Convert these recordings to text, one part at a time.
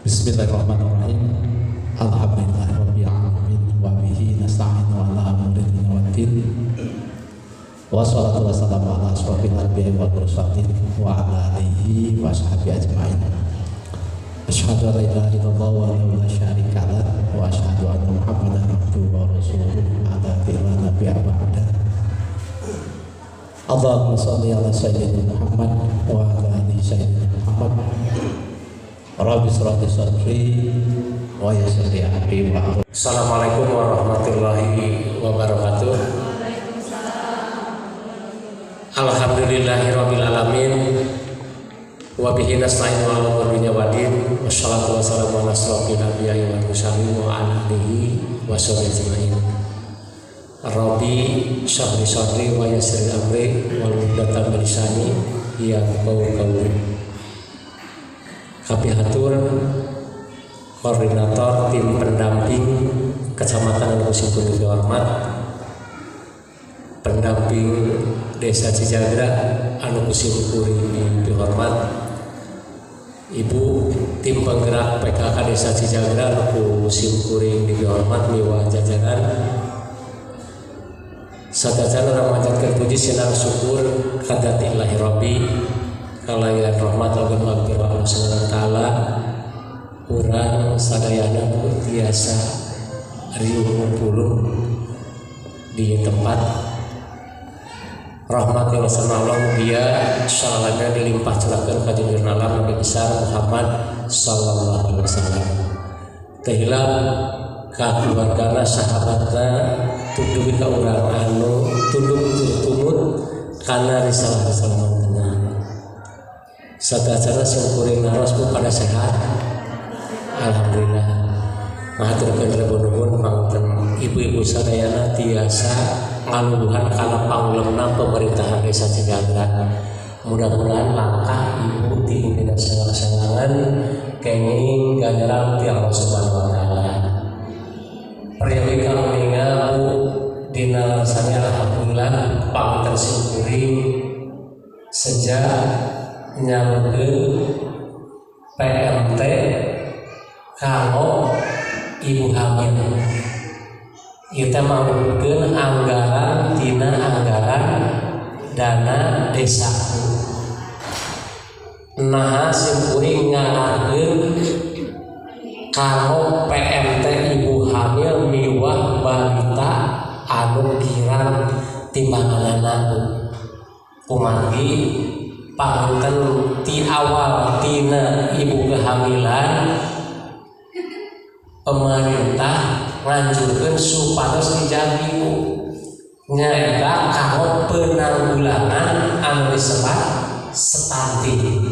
Bismillahirrahmanirrahim. Alhamdulillahirabbil alamin wa bihi nasta'inu ala umuri dunya waddin. Wassalatu wassalamu ala asyrofil anbiya'i wal mursalin wa ala alihi wa sahbihi ajma'in. Asyhadu an la ilaha illallah wa la syarika lah wa asyhadu anna Muhammadan abduhu wa rasuluh ala la nabiyya ba'da. Allahumma shalli ala sayyidina Muhammad wa ala ali sayyidina Muhammad. Rabbi shrah li sadri wa yassir li amri wa Assalamualaikum warahmatullahi wabarakatuh. Alhamdulillahirabbil alamin wa bihi nasta'inu ala umuri dunya waddin wassalatu wassalamu ala asyrofil anbiya'i wal mursalin wa ala alihi wa sahbihi ajma'in. Rabbi shrah li sadri wa yassir li amri wal uqdatam min lisani yafqahu qawli. Kapihatur koordinator tim pendamping Kecamatan Musim Hormat, pendamping Desa Cijagra anu Musim Hormat, Ibu tim penggerak PKK Desa Cijagra anu Musim Hormat miwah jajaran sadajana ramadhan puji sinar syukur kadatillahi rabbi kalayan rahmat wa maghfirah Allah subhanahu wa ta'ala urang sadayana tiasa riuh ngumpul di tempat rahmat yang Allah dia salahnya dilimpah curahkan ka junjungan alam Nabi besar Muhammad sallallahu alaihi wasallam tehilap ka keluargana sahabatna tunduk ka urang anu tunduk turut kana risalah-risalah sadajana singkuring narosmu pada sehat alhamdulillah. Mahaturkeun rebunuhun pangapunten ibu-ibu sadayana tiasa ngalungguhan kana pangulemna pemerintahan Desa Cijagra. Mudah-mudahan langkah ibu dina sangat-sangat kenging ganjaran ti Allah Subhanahu wa taala. Priyawi kaluninga Bu dina sami alhamdulillah pangapunten singkuring sejak nyampeun PMT kalau ibu hamil kita mampukeun anggaran tina anggaran dana desa. Nah simkuring ngangarkeun kanggo PMT ibu hamil miwah balita anu kirang timbanganana kumargi panganten ti awal tina ibu kehamilan pemerintah nganjurkeun supados dijagi nyaeta kanggo penanggulangan anu disebat stunting.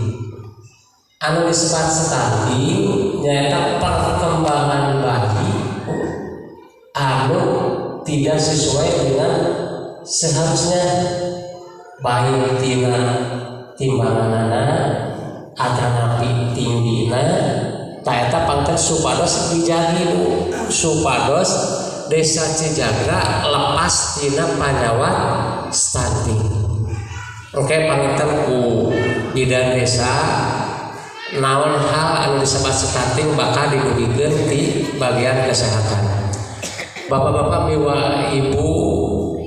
Anu disebut stunting nyaeta perkembangan bayi anu tidak sesuai dengan seharusnya, baik tina timbanganana atanapi tinggina taeta pangkat supados dijagi supados desa Cijagra lepas tina panyawat stunting. Oke, pangitan ku bidan desa naon hal anu disebut stunting bakal didugikeun di bagian kesehatan. Bapak-bapak miwa ibu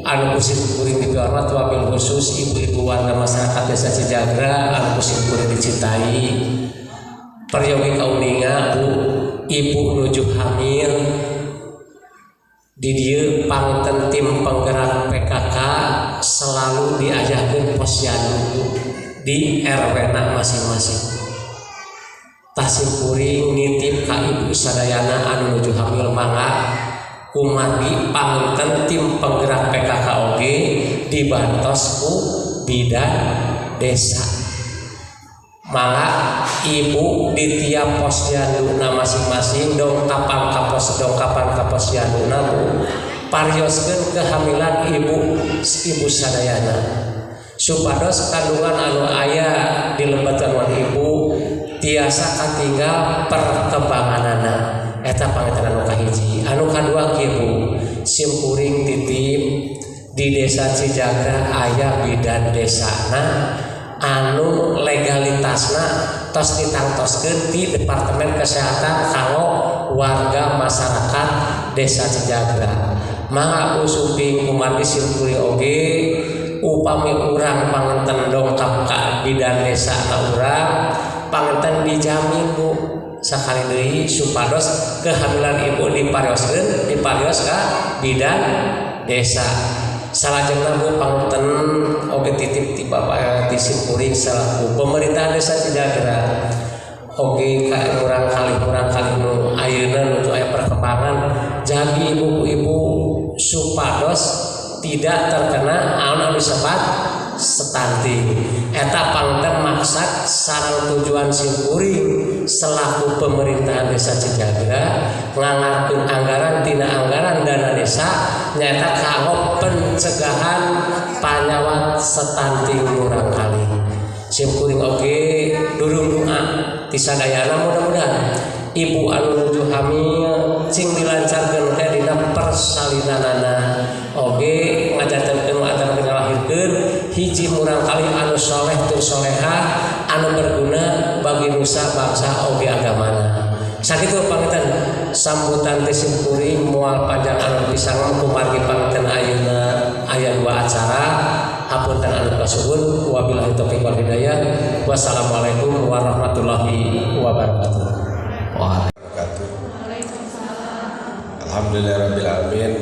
anu kusim kuring dipihormat wabil khusus ibu-ibu warga masyarakat desa Cijagra anu kusim kuring dicintai peryogi kauninga bu ibu nuju hamil di dieu panten tim penggerak PKK selalu diajarkan posyandu di RW na masing-masing. Tasih kuring nitip ka ibu sadayana anu nuju hamil mangga kumargi panten tim penggerak PKK oge dibantos ku bidan desa. Mangga ibu di tiap posyandu masing-masing dongkapan ka posyandu bu parioskeun kehamilan ibu sadayana supados kandungan anu aya di lebatan ibu tiasa katinggal perkembanganana. Eta pangetan anu kahiji. Anu kadua kieu simkuring titip di desa Cijagra aya bidan desana anu legalitasna tos ditangtoskeun di Departemen Kesehatan kanggo warga masyarakat desa Cijagra. Mangga usuping kumargi simkuring oge upami urang panganten dongkap ka bidan desana urang panganten dijamin bu sakali deui supados kehamilan ibu diparios ka bidan desa. Salajengna bu panganten oge titip ti bapak di simkuring selaku pemerintah desa Cijagra oge ka urang kali nu ayeuna nuju aya perkembangan jadi ibu-ibu supados tidak terkena anu disebut stunting. Eta panganten maksud sareng tujuan simkuring selaku pemerintahan desa Cijagra ngangarkeun anggaran tina anggaran dana desa nyaeta kanggo pencegahan panyawat stunting murang kali. Simkuring oge durung doa ti sadayana mudah-mudahan ibu anu nuju hamil cing dilancarkeun teh dina persalinanana oge ngajantenkeun antara ngalahirkeun hiji murang kali anu soleh tur solehah anu berguna bagi nusa bangsa oge agamana. Sakitu pangitan sambutan teh simkuring moal panjang anu pisan kumargi pangitan ayeuna aya dua acara hapunten anu kasuhun wabillahi taufiq wal hidayah. Wassalamualaikum warahmatullahi wabarakatuh. Alhamdulillahirabbil alamin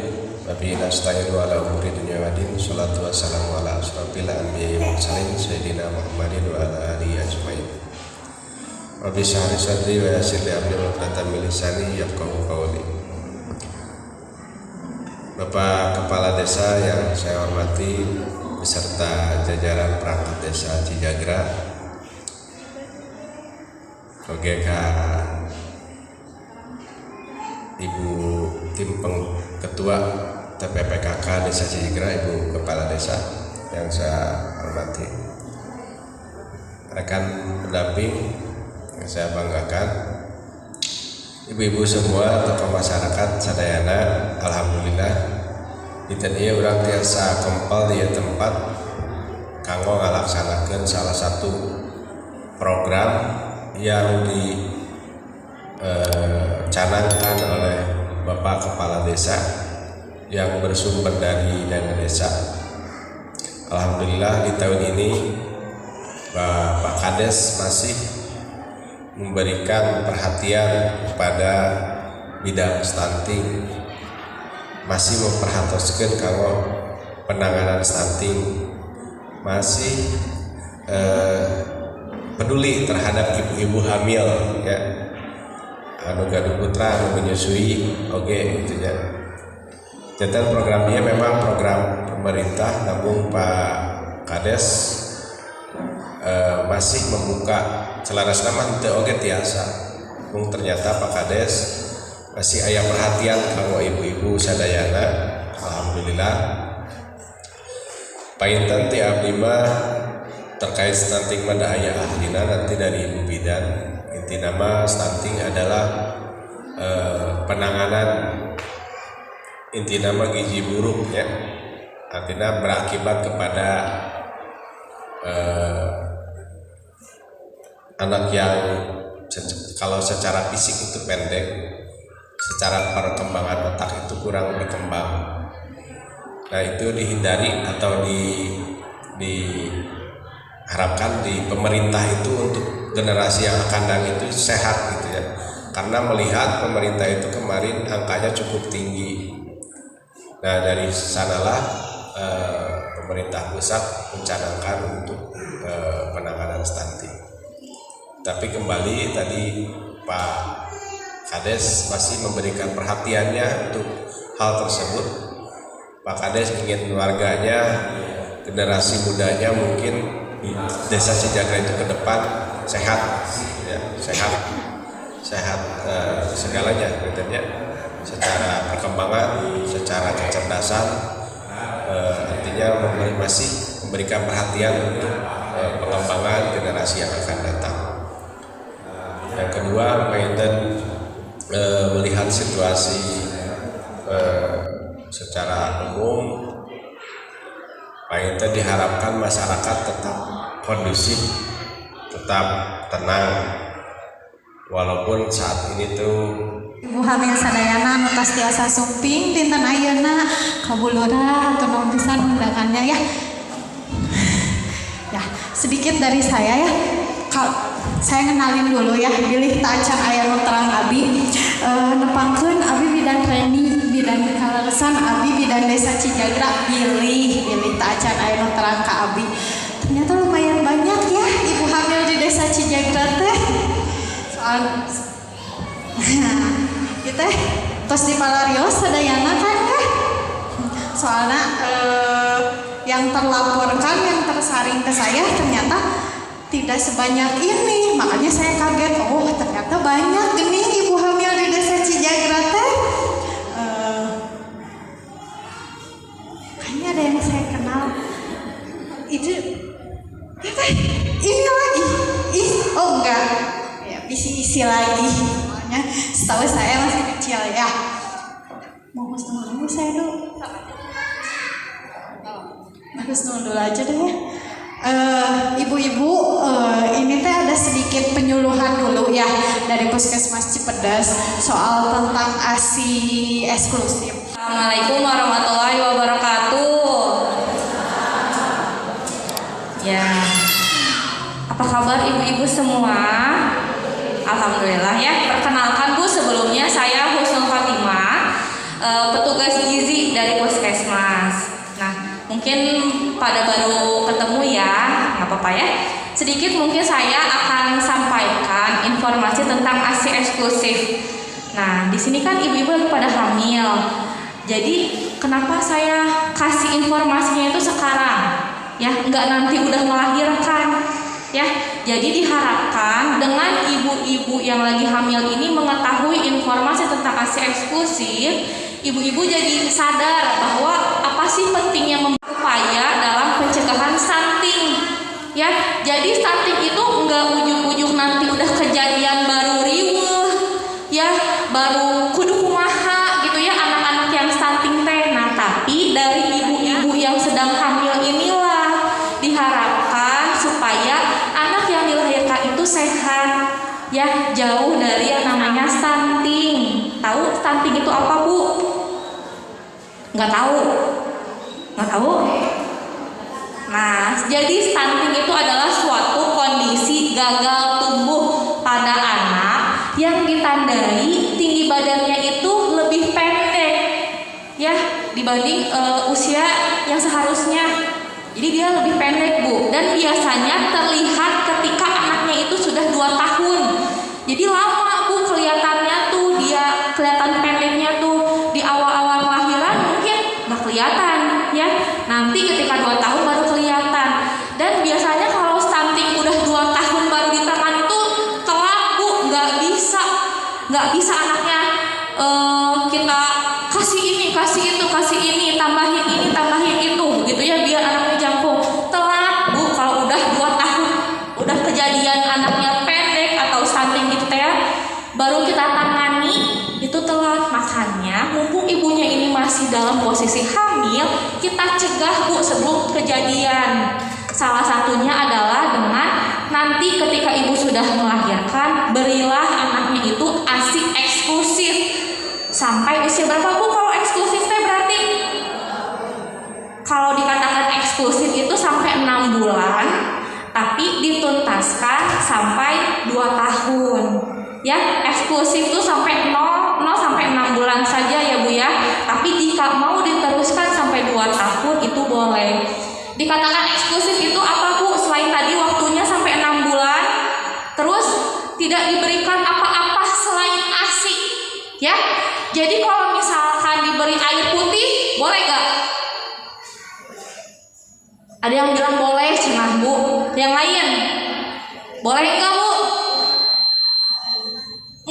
wa bihi nasta'inu ala umuri dunya wa din. Shalatu wassalamu ala asrofil anbiya'i wal mursalin sayyidina Muhammadin wa ala alihi ajmain. Rabbi shrah li sadri wa yassir li amri wahlul min lisani yafqahu qawli. Bapak Kepala Desa yang saya hormati beserta jajaran perangkat desa Cijagra, OGK Ibu tim ketua TPPKK Desa Cijagra, Ibu Kepala Desa yang saya hormati, rekan pendamping yang saya banggakan, ibu-ibu semua, tokoh masyarakat sadayana. Alhamdulillah dinten ieu urang tiasa kempel di tempat kanggo ngalaksanakeun salah satu program yang dicanangkan oleh Bapak Kepala Desa yang bersumber dari dana desa. Alhamdulillah di tahun ini Pak Kades masih memberikan perhatian kepada bidang stunting, masih memperhatikan kalau penanganan stunting, masih peduli terhadap ibu-ibu hamil ya, anu gaduh putra, anu menyusui, oke gitu ya. Jadi programnya memang program pemerintah, namun Pak Kades masih membuka selaras nama itu oke tiasa. Ternyata Pak Kades masih aya perhatian kanggo ibu-ibu sadayana. Alhamdulillah. Painten ti abdi mah terkait stunting mah aya ahlina nanti dari ibu bidan. Inti nama stunting adalah penanganan inti nama gizi buruk ya, artinya berakibat kepada anak yang kalau secara fisik itu pendek, secara perkembangan otak itu kurang berkembang. Nah itu dihindari atau diharapkan di pemerintah itu untuk generasi yang akan datang itu sehat gitu ya, karena melihat pemerintah itu kemarin angkanya cukup tinggi. Nah dari sanalah pemerintah pusat mencanangkan untuk penanganan stunting. Tapi kembali tadi Pak Kades masih memberikan perhatiannya untuk hal tersebut. Pak Kades ingin warganya, generasi mudanya mungkin di Desa Cijagra itu ke depan sehat, ya, sehat segalanya, betulnya. Secara perkembangan, secara kecerdasan, artinya masih memberikan perhatian untuk pengembangan generasi yang akan datang. Yang kedua, Maiden melihat situasi secara umum, Maiden diharapkan masyarakat tetap kondusif, tetap tenang, walaupun saat ini tuh ibu hamil sadayana anu tos tiasa sumping dinten ayeuna kabulura atau naon pisan undangannya ya. Ya, sedikit dari saya ya. Saya kenalin dulu ya, bilih tacan aya nu terang abi. Nepangkeun abi bidan Reni, bidan Kaleresan, abi bidan Desa Cijagra, bilih tacan aya nu terang ka abi. Ternyata lumayan banyak ya ibu hamil di Desa Cijagra teh. Soal kita tos di Palarios sadayana kan ya, soalnya yang terlaporkan, yang tersaring ke saya ternyata tidak sebanyak ini, makanya saya kaget. Oh ternyata banyak gini ibu hamil di Desa Cijagra teh. Kayaknya ada yang saya kenal itu ini lagi oh enggak ya, isi lagi. Setahu saya masih kecil ya. Mau ketemu saya dulu. Harus dulu aja deh ya. Ibu-ibu, ini teh ada sedikit penyuluhan dulu ya dari Puskesmas Cipedes soal tentang ASI eksklusif. Assalamualaikum warahmatullahi wabarakatuh. Ya, apa kabar ibu-ibu semua? Alhamdulillah ya. Perkenalkan Bu, sebelumnya saya Husnul Fatimah, petugas gizi dari Puskesmas. Nah, mungkin pada baru ketemu ya, nggak apa-apa ya. Sedikit mungkin saya akan sampaikan informasi tentang ASI eksklusif. Nah, di sini kan ibu-ibu lagi pada hamil. Jadi kenapa saya kasih informasinya itu sekarang? Ya, nggak nanti udah melahirkan. Ya, jadi diharapkan dengan ibu-ibu yang lagi hamil ini mengetahui informasi tentang ASI eksklusif, ibu-ibu jadi sadar bahwa apa sih pentingnya upaya dalam pencegahan stunting. Ya, jadi stunting itu enggak ujuk-ujuk nanti udah kejadian baru riweuh, ya, baru kudu kumaha gitu ya anak-anak yang stunting teh. Nah, tapi dari ibu-ibu yang sedang hamil inilah diharapkan supaya anak yang dilahirkan itu sehat, ya, jauh dari yang namanya stunting. Tahu stunting itu apa, Bu? Nggak tahu? Nah, jadi stunting itu adalah suatu kondisi gagal tumbuh pada anak yang ditandai tinggi badannya itu lebih pendek ya dibanding usia yang seharusnya. Jadi dia lebih pendek, Bu, dan biasanya terlihat ketika anaknya itu sudah 2 tahun. Jadi lama, Bu, kelihatannya tuh dia kelihatan pendeknya tuh di awal-awal kelahiran mungkin nggak kelihatan ya. Nanti ketika 2 tahun baru kelihatan. Dan biasanya kalau stunting udah 2 tahun baru di tangan itu telat, Bu, nggak bisa anaknya kita kasih ini, kasih ini, tambahin itu, gitu ya biar anaknya jangkung. Telat, Bu, kalau udah 2 tahun, udah kejadian anaknya pendek atau stunting gitu ya, baru kita tangani itu telat. Makanya mumpung ibunya ini masih dalam posisi hamil, kita cegah, Bu, sebelum kejadian. Salah satunya adalah dengan nanti ketika ibu sudah melahirkan, berilah anaknya itu ASI eksklusif. Sampai usia berapa, Bu? Kalau eksklusif teh berarti kalau dikatakan eksklusif itu sampai 6 bulan, tapi dituntaskan sampai 2 tahun. Ya, eksklusif itu sampai 0 sampai 6 bulan saja ya, Bu ya. Tapi jika mau diteruskan sampai 2 tahun itu boleh. Dikatakan eksklusif itu apa, Bu? Selain tadi waktunya sampai 6 bulan, terus tidak diberikan apa-apa selain ASI. Ya. Jadi kalau misalkan diberi air putih, boleh gak? Ada yang bilang boleh, cenah, Bu. Yang lain, boleh enggak, Bu?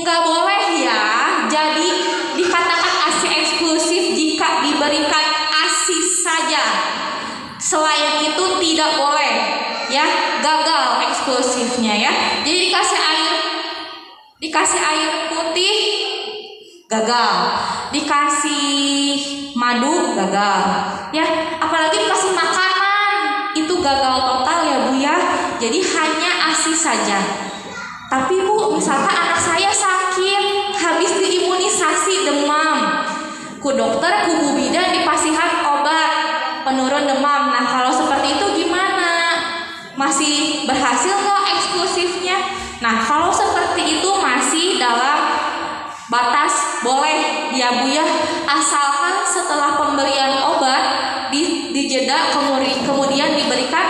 Enggak boleh ya. Jadi dikatakan ASI eksklusif jika diberikan ASI saja. Selain itu tidak boleh, ya, gagal eksklusifnya ya. Jadi dikasih air putih gagal, dikasih madu gagal, ya. Apalagi dikasih makanan itu gagal total ya, Bu ya. Jadi hanya ASI saja. Tapi, Bu, misalkan anak saya sakit, habis diimunisasi demam, ku dokter, ku Bu bidan dipasihan obat penurun demam. Nah, kalau seperti itu gimana? Masih berhasil nggak eksklusifnya? Nah, kalau seperti itu masih dalam batas boleh ya, Bu ya, asalkan setelah pemberian obat dijeda kemudian diberikan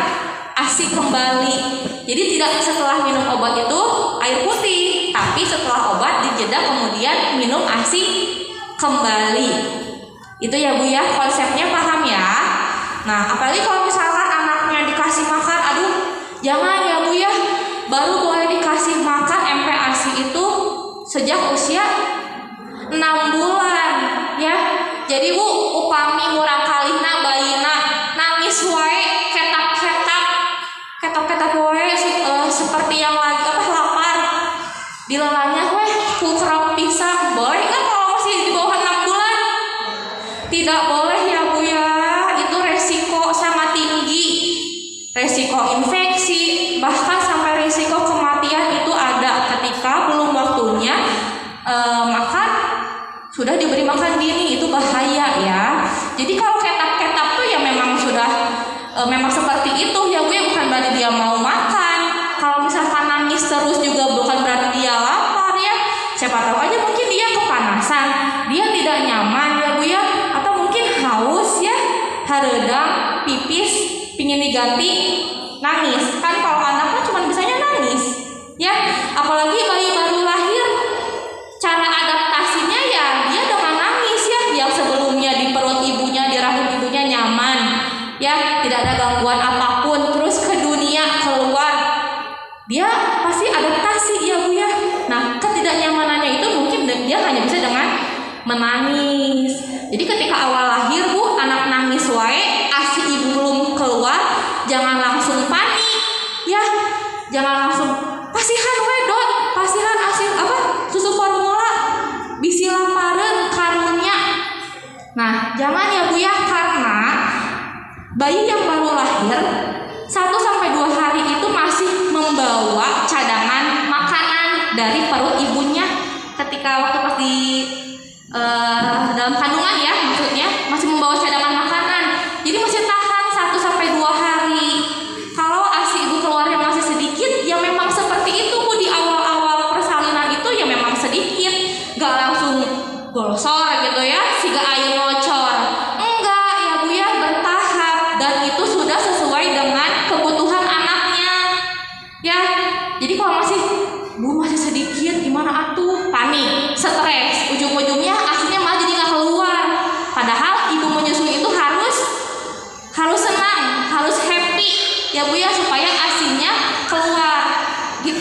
ASI kembali. Jadi tidak setelah minum obat itu air putih, tapi setelah obat dijeda kemudian minum ASI kembali. Itu ya, Bu ya, konsepnya paham ya? Nah, apalagi kalau misalkan anaknya dikasih makan, aduh, jangan ya, Bu ya. Baru boleh dikasih makan MPASI itu sejak usia 6 bulan ya. Jadi, Bu, upami murang kalihna bayina nangis wae ketok-ketok wae seperti yang lagi lapar. Dilelahnya weh ku kerap pisang. Boleh kan kalau masih di bawah 6 bulan? Tidak boleh ya, Bu ya. Itu resiko sangat tinggi. Resiko infeksi, bahkan sampai resiko kematian itu ada ketika belum waktunya makan, sudah diberi makan dini, itu bahaya ya. Jadi kalau ketap-ketap tuh ya memang sudah memang seperti itu ya, Bu ya, bukan berarti dia mau makan. Kalau misalkan nangis terus juga bukan berarti dia lapar ya. Siapa tahu aja mungkin dia kepanasan, dia tidak nyaman ya, Bu ya, atau mungkin haus ya, hareudang, pipis, pingin diganti, nangis. Kan kalau anak kan cuma bisanya nangis ya. Apalagi bayi baru lahir, cara adaptasinya ya dia dengan nangis ya. Yang sebelumnya di perut ibunya, di rahim ibunya nyaman ya, tidak ada gangguan apapun, terus ke dunia keluar, dia pasti adaptasi ya, Bu ya. Nah, ketidaknyamanannya itu mungkin dia hanya bisa dengan menangis. Jadi ketika awal lahir, Bu, anak nangis wae, ASI ibu belum keluar, jangan langsung panik ya. Jangan langsung pasihan we dot, pasihan ASI susu formula, bisi lapareun karunya. Nah, jangan ya, Bu ya, karena bayi yang baru lahir 1-2 hari itu masih membawa cadangan makanan dari perut ibunya ketika waktu pas di dalam kandungan ya, maksudnya masih membawa cadangan makanan. Jadi masih tahan 1-2 hari.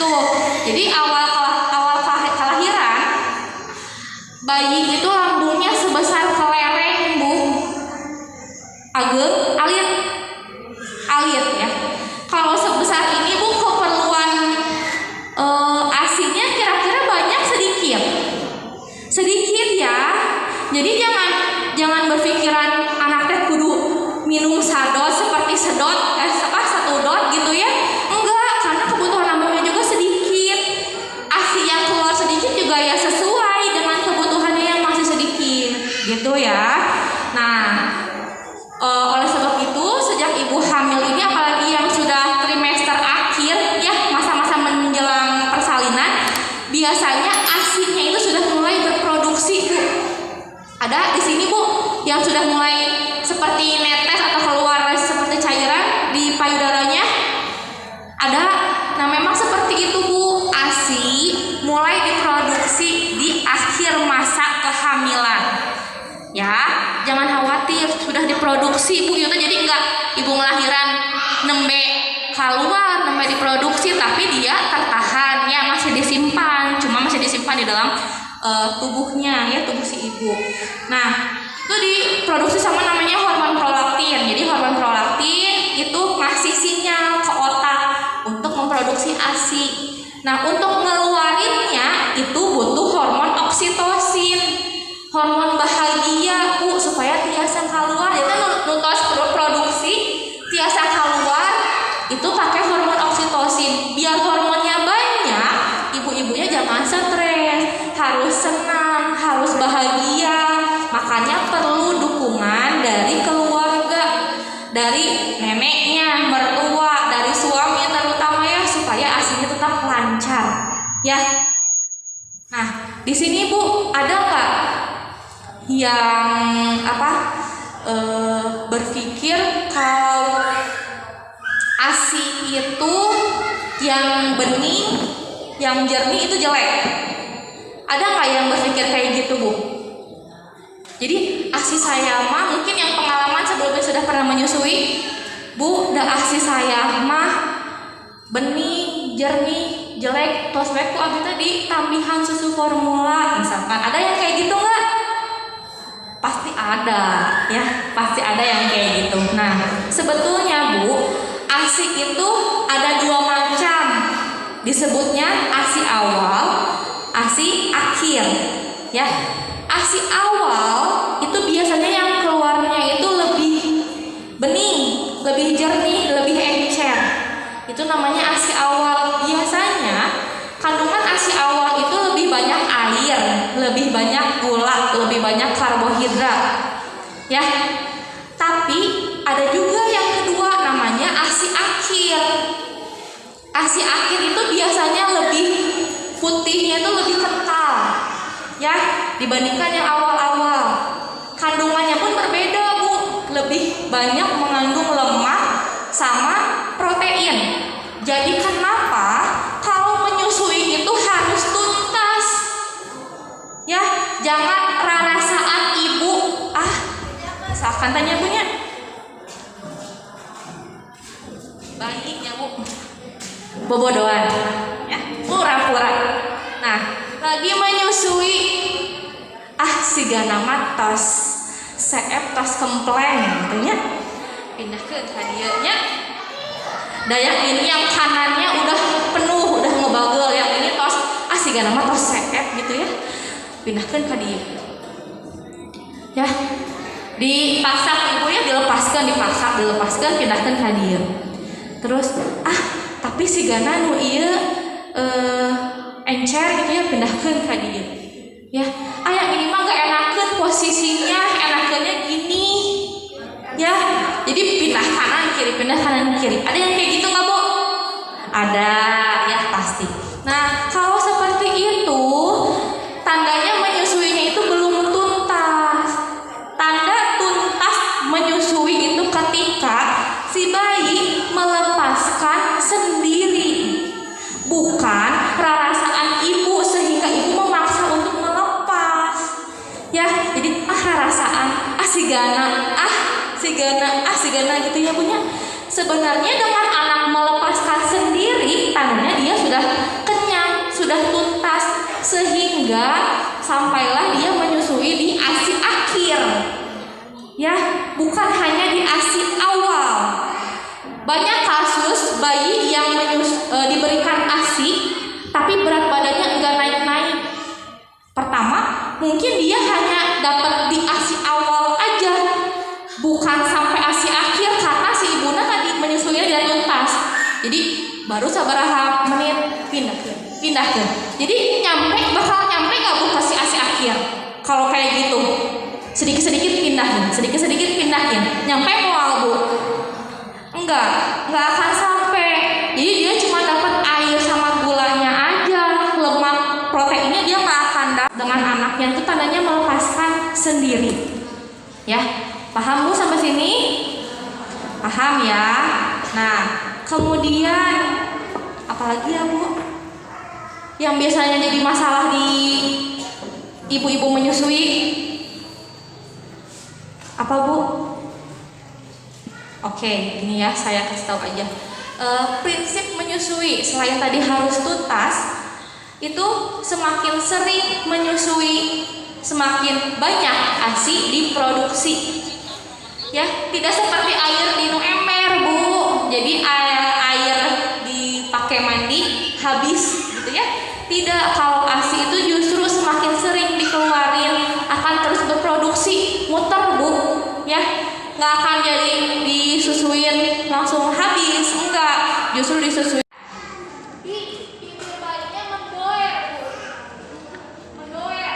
Tuh, jadi awal kelahiran bayi itu lambungnya sebesar kelereng, Bu. Ageng alit ya. Kalau sebesar ini, Bu, keperluan ASI-nya kira-kira banyak sedikit ya. Jadi jangan berpikiran anak teh kudu minum sadot seperti satu dot gitu ya. Enggak, karena kebutuhan lambungnya juga sedikit. ASI yang keluar sedikit juga ya sesuai dengan kebutuhannya yang masih sedikit gitu ya. Nah, oleh sebab itu sejak ibu hamil ini, apalagi yang sudah trimester akhir ya, masa-masa menjelang persalinan, biasanya ASI-nya itu sudah mulai berproduksi, Bu. Ada di sini, Bu, yang sudah mulai seperti netes atau keluar seperti cairan di payudaranya. Ada. Nah, memang seperti itu, Bu. ASI mulai diproduksi di akhir masa kehamilan. Ya, jangan khawatir, sudah diproduksi, Bu. Itu jadi enggak ibu ngelahiran nembe keluar, nembe diproduksi, tapi dia tertahan ya, masih disimpan, cuma masih disimpan di dalam tubuhnya ya, tubuh si ibu. Nah, itu diproduksi sama namanya hormon prolaktin. Jadi hormon prolaktin itu ngasih sinyal ke otak untuk memproduksi ASI. Nah, untuk ngeluarinnya itu butuh hormon oksitosin, hormon bahagia, Bu, supaya tiasa keluar. Jadi nutos produksi tiasa keluar itu pakai hormon oksitosin. Biar hormonnya banyak, ibu-ibunya jangan stres, harus senang, harus bahagia. Makanya perlu dukungan dari keluarga, dari neneknya, mertua, dari suami terutama ya, supaya ASI-nya tetap lancar ya. Nah, di sini, Bu, ada nggak yang berpikir kalau ASI itu yang bening, yang jernih itu jelek? Ada nggak yang berpikir kayak gitu, Bu? Jadi ASI saya mah, mungkin yang pengalaman sebelumnya sudah pernah menyusui, Bu, ASI saya mah bening, jernih, jelek, terus baik aku tadi tambahan susu formula misalkan. Ada yang kayak gitu nggak? Pasti ada ya, pasti ada yang kayak gitu. Nah, sebetulnya, Bu, ASI itu ada dua macam. Disebutnya ASI awal, ASI akhir ya. ASI awal itu biasanya yang keluarnya itu lebih bening, lebih jernih, lebih encer. Itu namanya ASI awal. Biasanya kandungan ASI awal itu lebih banyak air, lebih banyak gula, lebih banyak karbohidrat ya. Tapi ada juga yang kedua namanya ASI akhir. ASI akhir itu biasanya lebih putihnya itu lebih kental ya dibandingkan yang awal-awal. Kandungannya pun berbeda, Bu, lebih banyak mengandung lemak sama protein. Jadi kenapa kalau menyusui itu harus tuntas ya, jangan rarasaan ibu misalkan tanya punya bayi ya, Bu, bobodoan ya, pura-pura. Nah, lagi menyusui sigana matos seep tos kempleng gitu nya, pindah ke hadiahnya. Yang ini yang kanannya udah penuh, udah ngebagel, yang ini tos sigana matos seep gitu ya, pindahkan ke dia ya, dipaksa ibu ya, dilepaskan, pindahkan ke dia. Terus tapi sigana nu ieu encer gitu ya, pindahkan ke dia ya. Yang ini mah gak enakan posisinya, enakannya gini ya, jadi pindah kanan kiri. Ada yang kayak gitu nggak, Bu? Ada ya, pasti. Nah, kalau seperti itu tandanya menyusuinya itu belum tuntas. Tanda tuntas menyusui itu ketika si bayi melepaskan sendiri, bukan rarasaan ibu sehingga ibu memaksa untuk melepas ya. Jadi rarasaan sigana gitu ya, punya. Sebenarnya dengan anak melepaskan sendiri, tandanya dia sudah banyak kasus bayi yang diberikan ASI tapi berat badannya enggak naik-naik. Pertama, mungkin dia hanya dapat di ASI awal aja, bukan sampai ASI akhir karena si ibunya tadi menyusuinya dari tuntas. Jadi baru sabaraha menit pindahkan. Jadi bakal nyampe nggak bu kasih ASI akhir? Kalau kayak gitu, sedikit-sedikit pindahin, nyampe mual bu? Enggak akan sampai. Jadi dia cuma dapat air sama gulanya aja, lemak proteinnya dia nggak akan dapat. Dengan anaknya itu tandanya melepaskan sendiri. Ya, paham bu sampai sini? Paham ya? Nah, kemudian apalagi ya bu? Yang biasanya jadi masalah di ibu-ibu menyusui apa bu? Oke, ini ya saya kasih tahu aja. Prinsip menyusui selain tadi harus tuntas, itu semakin sering menyusui semakin banyak ASI diproduksi. Ya, tidak seperti air minum ember bu. Jadi air dipakai mandi habis gitu ya. Tidak, kalau ASI itu justru semakin sering dikeluarin akan terus berproduksi, muter bu, ya, nggak akan jadi disusuin langsung habis, enggak, justru disusuin. Ibu bayinya mendoer bu, mendoer,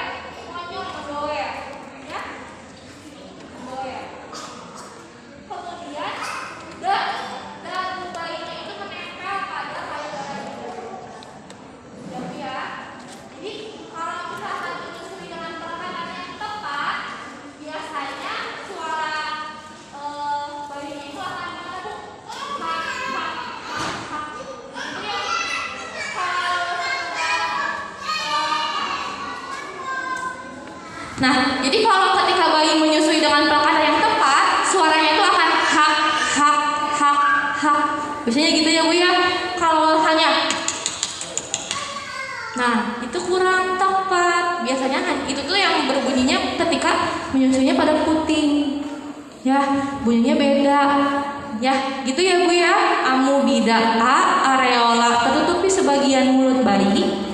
ya, mendoer. Kemudian dagu bayinya itu menempel pada payudara ibu. Ya, jadi kalau misalkan menyusui dengan perkataan yang tepat, biasanya suara bayinya itu akan gimana bu? Itu ya. Nah, jadi kalau ketika bayi menyusui dengan perkataan yang tepat, suaranya itu akan hak. Biasanya gitu ya bu ya. Kalau hanya nah, itu kurang tepat. Biasanya itu tuh yang berbunyinya ketika menyusuinya pada puting. Ya, bunyinya beda. Ya, gitu ya bu ya. Amoebida, areola tertutupi sebagian mulut bayi.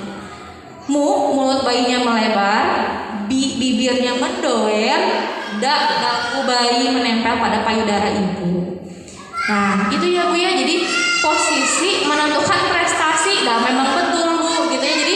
Mulut bayinya melebar, bibirnya mendoer, dagu bayi menempel pada payudara ibu. Nah, itu ya bu ya. Jadi posisi menentukan prestasi. Nah, memang betul bu, gitu ya. Jadi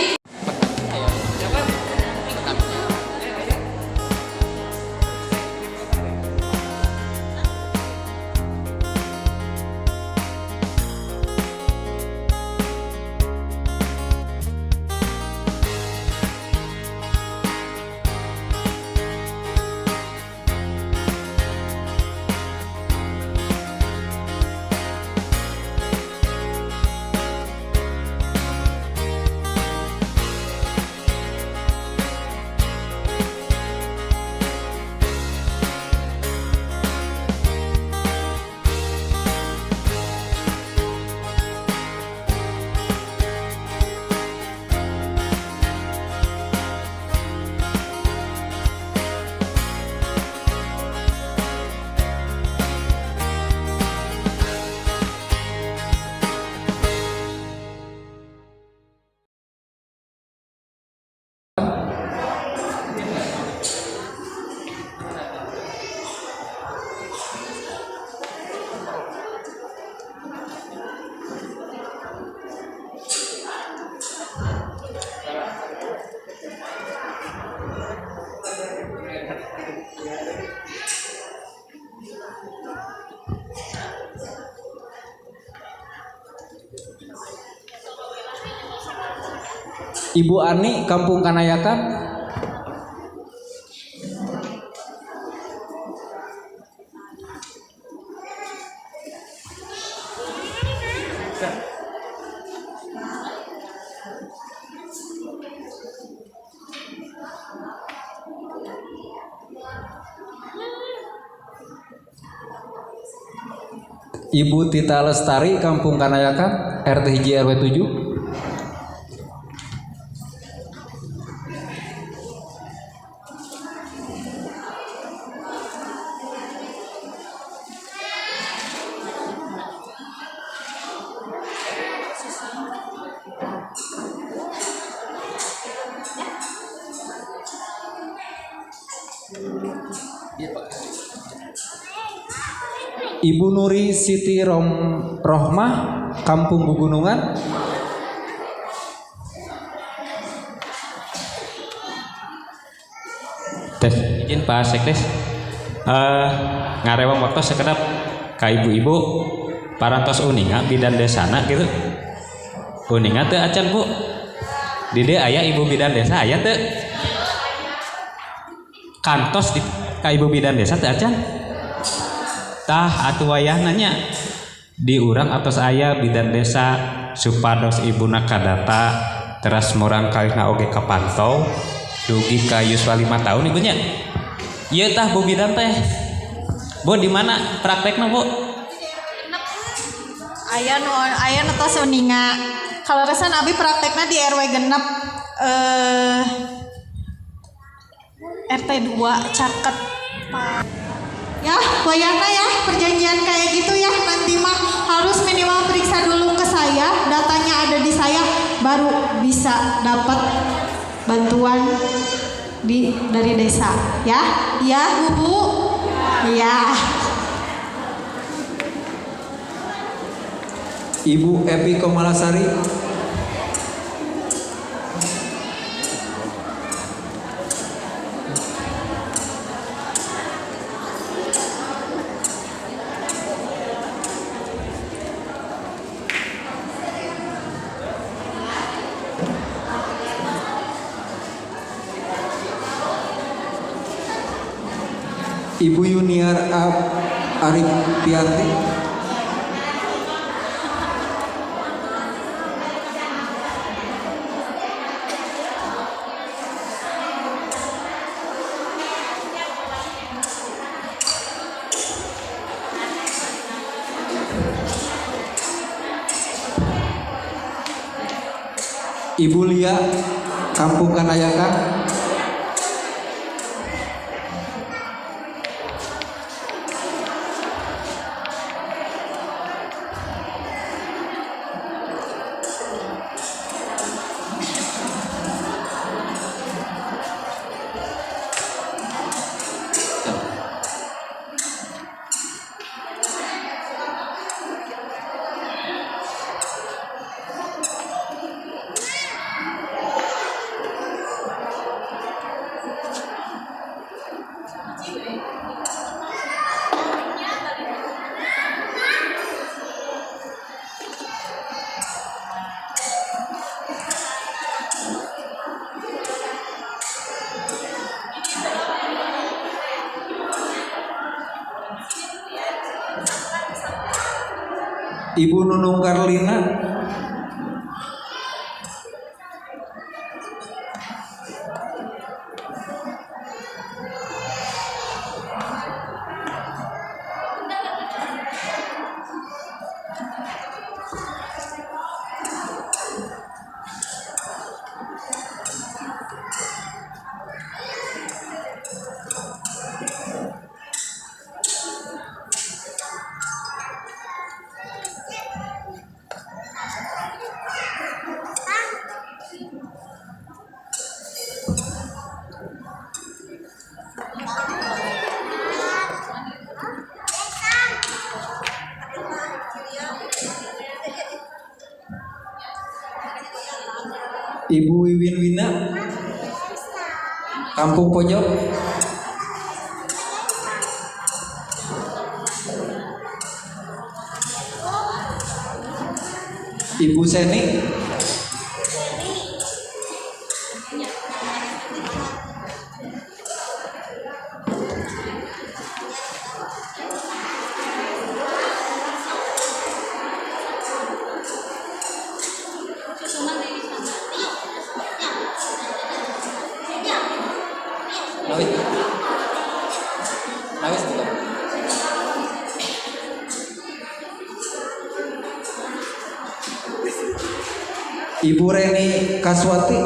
Ibu Ani, Kampung Kanayakan. Ibu Tita Lestari, Kampung Kanayakan, RT Hiji RW 7. Ibu Nuri Siti Rohmah, Kampung Bugunungan. Tes izin Pak Sekdes, ngarewa motos sekedap ka ibu-ibu parantos uninga bidan desana gitu. Uninga teu acan Bu? Di dieu aya ibu bidan desa aya teu? Kantos di ka ibu bidan desa teu acan? Tah atuh wayahna nya di urang atos aya bidan desa supados ibuna kadata teras murang kalihna oge kapantau dugi ka yuswa 5 tahun ibunya. Ieu tah Bu bidan teh. Bu di mana praktekna Bu? Aya nu tos uninga. Kaleresan abi praktekna di RW genep RT 2 Caket. Ya, wayangna ya, perjanjian kayak gitu ya, nanti mah harus minimal periksa dulu ke saya, datanya ada di saya, baru bisa dapat bantuan dari desa, ya, iya Bu, iya. Ibu Epi Komalasari. Ibu Yuniar Arifianti. Ibu Lia, Kampung Kanayakan. Ibu Nunung Karlina. Ibu Wiwin Wina, Kampung Pojok. Ibu Seni. Ibu Reni Kaswati,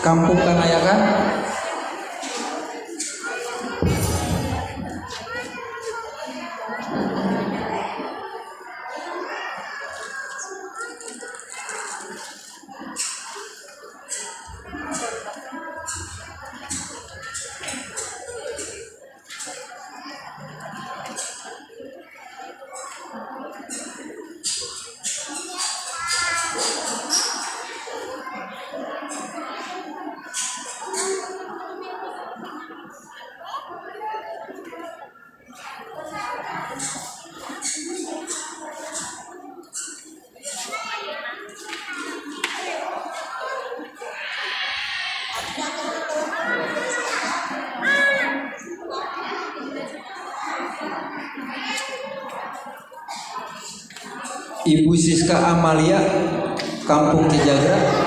Kampung Kanayakan. Ibu Siska Amalia, Kampung Cijagra.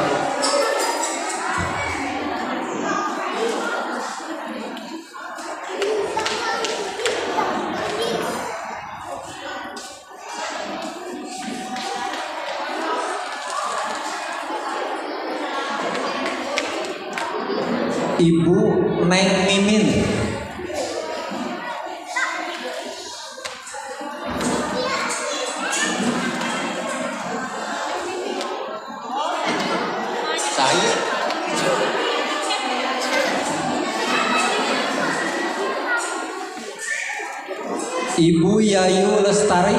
Ibu Neng Mimin, Saya Ibu Yayu Lestari,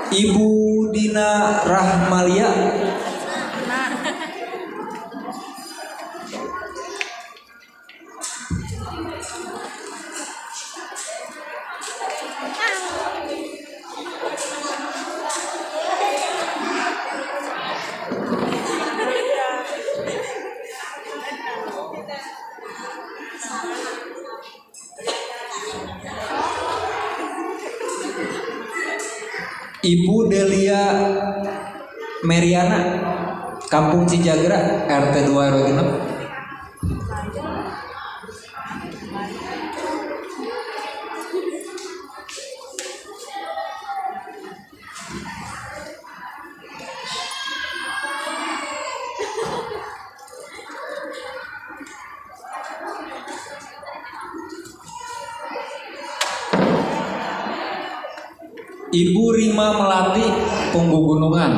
Ibu Dina Rahmalia, Ibu Delia Meriana, Kampung Cijagra, RT 2 RW 6. Ibu Rima Melati, Punggugunungan.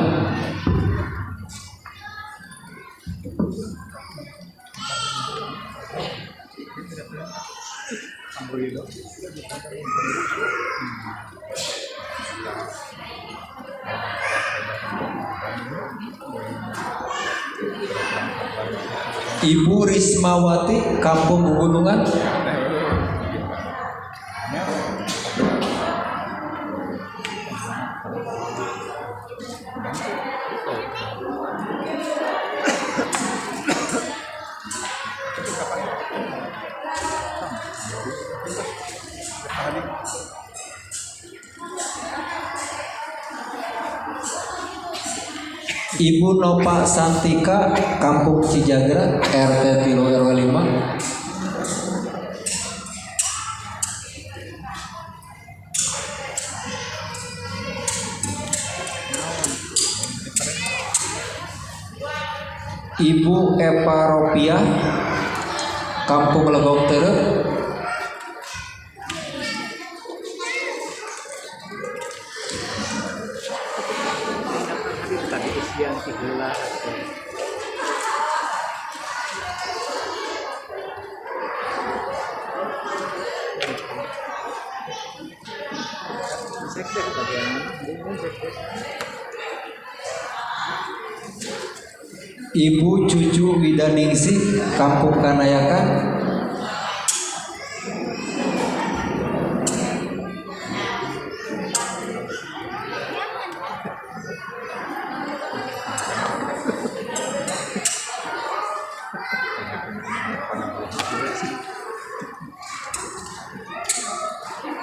Ibu Rismawati, Kampung Gunungan. Ibu Nopa Santika, Kampung Cijagra, RT 3 RW 5. Ibu Epa Ropiah, Kampung Legong Tere. Ibu Cucu Widaningsih, Kampung Kanayakan.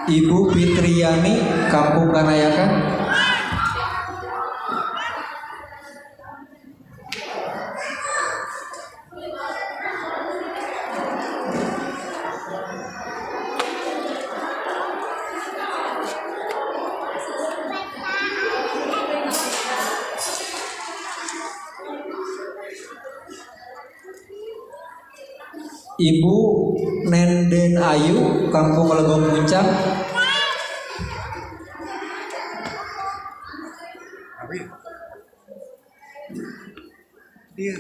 Ibu Fitriani, Kampung Kanayakan. Ibu Nenden Ayu, Kampung Legong Puncak. Dia